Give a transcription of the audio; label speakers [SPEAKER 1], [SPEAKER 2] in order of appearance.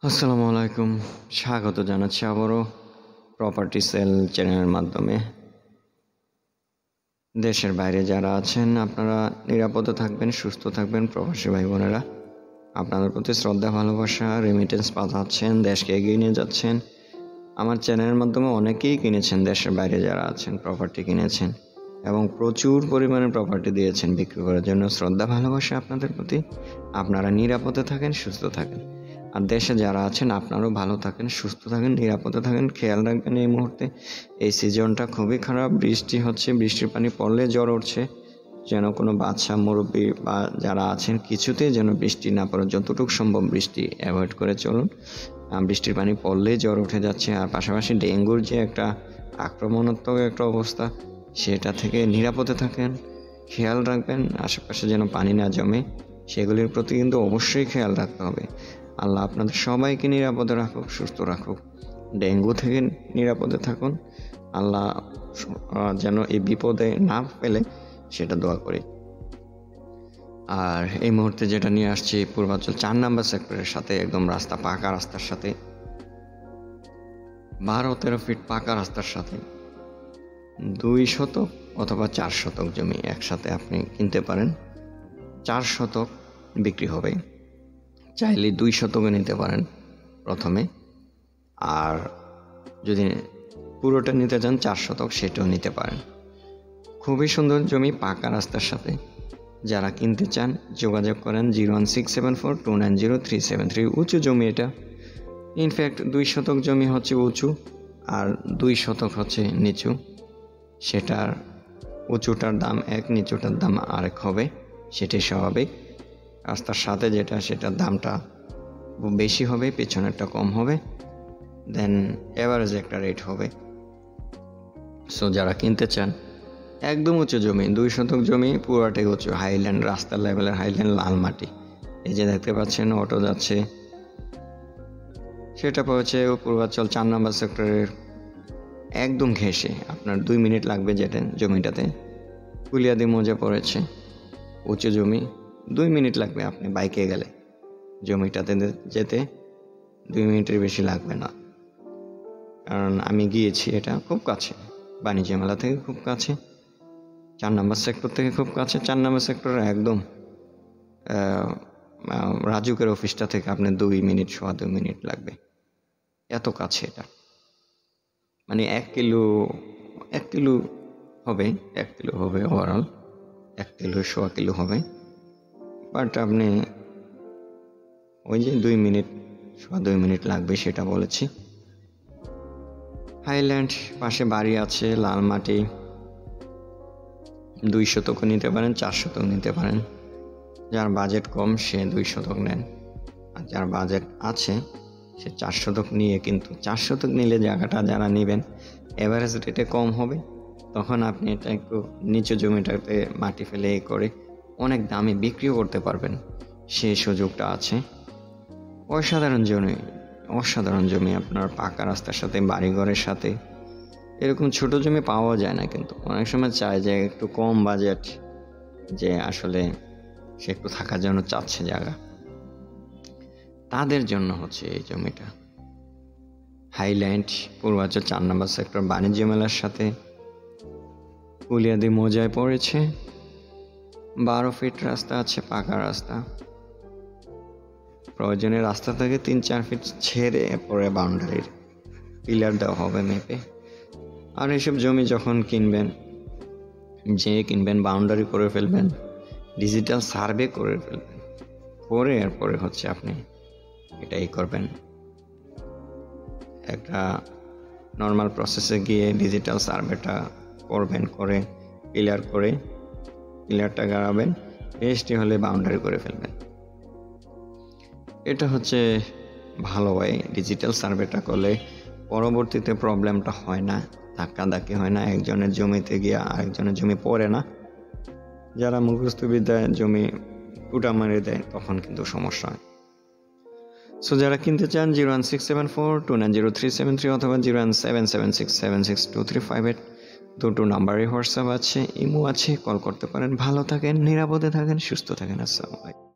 [SPEAKER 1] আসসালামু আলাইকুম। স্বাগত জানাচ্ছি আবারও প্রপার্টি সেল চ্যানেলের মাধ্যমে। দেশের বাইরে যারা আছেন আপনারা নিরাপদে থাকবেন, সুস্থ থাকবেন। প্রবাসী ভাই বোনেরা, আপনাদের প্রতি শ্রদ্ধা, ভালোবাসা। রেমিটেন্স পাঠাচ্ছেন, দেশকে এগিয়ে নিয়ে যাচ্ছেন। আমার চ্যানেলের মাধ্যমে অনেকেই কিনেছেন, দেশের বাইরে যারা আছেন প্রপার্টি কিনেছেন এবং প্রচুর পরিমাণে প্রপার্টি দিয়েছেন বিক্রি করার জন্য। শ্রদ্ধা, ভালোবাসা আপনাদের প্রতি। আপনারা নিরাপদে থাকেন, সুস্থ থাকেন। আর দেশে যারা আছেন আপনারাও ভালো থাকেন, সুস্থ থাকেন, নিরাপদে থাকেন। খেয়াল রাখবেন এই মুহূর্তে এই সিজনটা খুবই খারাপ। বৃষ্টি হচ্ছে, বৃষ্টির পানি পড়লে জ্বর উঠছে। যেন কোনো বাচ্চা, মুরব্বী বা যারা আছেন কিছুতেই যেন বৃষ্টি না পড়ে, যতটুকু সম্ভব বৃষ্টি অ্যাভয়েড করে চলুন। বৃষ্টির পানি পড়লেই জ্বর উঠে যাচ্ছে। আর পাশাপাশি ডেঙ্গুর যে একটা আক্রমণাত্মক একটা অবস্থা, সেটা থেকে নিরাপদে থাকেন, খেয়াল রাখবেন। আশেপাশে যেন পানি না জমে, সেগুলির প্রতি কিন্তু অবশ্যই খেয়াল রাখতে হবে। আল্লাহ আপনাদের সবাইকে নিরাপদে রাখুক, সুস্থ রাখুক। ডেঙ্গু থেকে নিরাপদে থাকুন। আল্লাহ যেন এই বিপদে না ফেলে, সেটা দোয়া করি। আর এই মুহূর্তে যেটা নিয়ে আসছি, পূর্বাঞ্চল 4 নম্বর সেক্টরের সাথে একদম রাস্তা, পাকা রাস্তার সাথে, 12-13 ফিট পাকা রাস্তার সাথে 2 শতক অথবা 4 শতক জমি একসাথে আপনি কিনতে পারেন। 4 শতক বিক্রি হবে, চাইলে 2 শতকে নিতে পারেন প্রথমে। আর যদি পুরোটা নিতে চান 4 শতক, সেটাও নিতে পারেন। খুবই সুন্দর জমি, পাকা রাস্তার সাথে। যারা কিনতে চান যোগাযোগ করেন 01674290373। উঁচু জমি এটা। ইনফ্যাক্ট 2 শতক জমি হচ্ছে উঁচু আর 2 শতক হচ্ছে নিচু। সেটার উঁচুটার দাম এক, নিচুটার দাম আরেক হবে, সেটাই স্বাভাবিক। রাস্তার সাথে যেটা, সেটার দামটা বেশি হবে, পেছনেরটা কম হবে, দেন এভারেজ একটা রেট হবে। সো যারা কিনতে চান, একদম উঁচু জমি, 2 শতক জমি, পুরাটাই উঁচু, হাইল্যান্ড, রাস্তার লেভেলের হাইল্যান্ড, লাল মাটি। এই যে দেখতে পাচ্ছেন অটো যাচ্ছে, সেটা পড়েছে পূর্বাঞ্চল 4 নম্বর সেক্টরের একদম ঘেঁষে। আপনার 2 মিনিট লাগবে যেতে জমিটাতে। কুলিয়াদি মৌজা পড়েছে, উঁচু জমি, 2 মিনিট লাগবে আপনি বাইকে গেলে। জমিটাতে যেতে 2 মিনিটের বেশি লাগবে না, কারণ আমি গিয়েছি। এটা খুব কাছে, বাণিজ্য মেলা থেকে খুব কাছে, 4 নম্বর সেক্টর থেকে খুব কাছে। 4 নম্বর সেক্টরে একদম রাজুকের অফিসটা থেকে আপনি 2 মিনিট, 2.5 মিনিট লাগবে, এত কাছে এটা। মানে 1 কিলো হবে, 1 কিলো হবে ওভারঅল, 1 কিলো 1.5 কিলো হবে। বাট আপনি ওই যে 2 মিনিট, 2.5 মিনিট লাগবে, সেটা বলেছি। হাইল্যান্ড, পাশে বাড়ি আছে, লাল মাটি। 2 শতক নিতে পারেন, 4 শতক নিতে পারেন। যার বাজেট কম সে 2 শতক নেন, আর যার বাজেট আছে সে 4 শতক নিয়ে, কিন্তু 4 শতক নিলে জায়গাটা যারা নেবেন এভারেজ রেটে কম হবে। তখন আপনি এটা একটু নিচু জমিটাতে মাটি ফেলে করে অনেক দামে বিক্রিও করতে পারবেন, সেই সুযোগটা আছে। অসাধারণ জমি আপনার, পাকা রাস্তার সাথে, বাড়িঘরের সাথে। এরকম ছোট জমি পাওয়া যায় না, কিন্তু অনেক সময় চায় যে একটু কম বাজেট, যে আসলে সে একটু থাকার জন্য চাচ্ছে জায়গা, তাদের জন্য হচ্ছে এই জমিটা। হাইল্যান্ড, পূর্বাঞ্চল 4 নম্বর সেক্টর, বাণিজ্য মেলার সাথে, কুলিয়াদি মৌজায় পড়েছে। 12 ফিট রাস্তা আছে, পাকা রাস্তা। প্রয়োজনে রাস্তা থেকে 3-4 ফিট ছেড়ে পরে বাউন্ডারির পিলার দেওয়া হবে মেপে। আর এইসব জমি যখন কিনবেন, বাউন্ডারি করে ফেলবেন, ডিজিটাল সার্ভে করে ফেলবেন, করে এরপরে হচ্ছে আপনি এটাই করবেন। একটা নর্মাল প্রসেসে গিয়ে ডিজিটাল সার্ভেটা করবেন, করে পিলারটা গাড়াবেন, রেজিস্ট্রি হলে বাউন্ডারি করে ফেলবেন। এটা হচ্ছে ভালো হয়। ডিজিটাল সার্ভেটা করলে পরবর্তীতে প্রবলেমটা হয় না, ধাক্কাধাক্কি হয় না, একজনের জমিতে গিয়ে আরেকজনের জমি পড়ে না। যারা মুখস্থ বিদ্যায় জমি উটা মারিয়ে দেয়, তখন কিন্তু সমস্যা হয়। সো যারা কিনতে চান 01674290373 অথবা 01776762358 দুটো নাম্বারে হোয়াটসঅ্যাপ আছে, ইমো আছে, কল করতে পারেন। ভালো থাকেন, নিরাপদে থাকেন, সুস্থ থাকেন। আসসালামু আলাইকুম।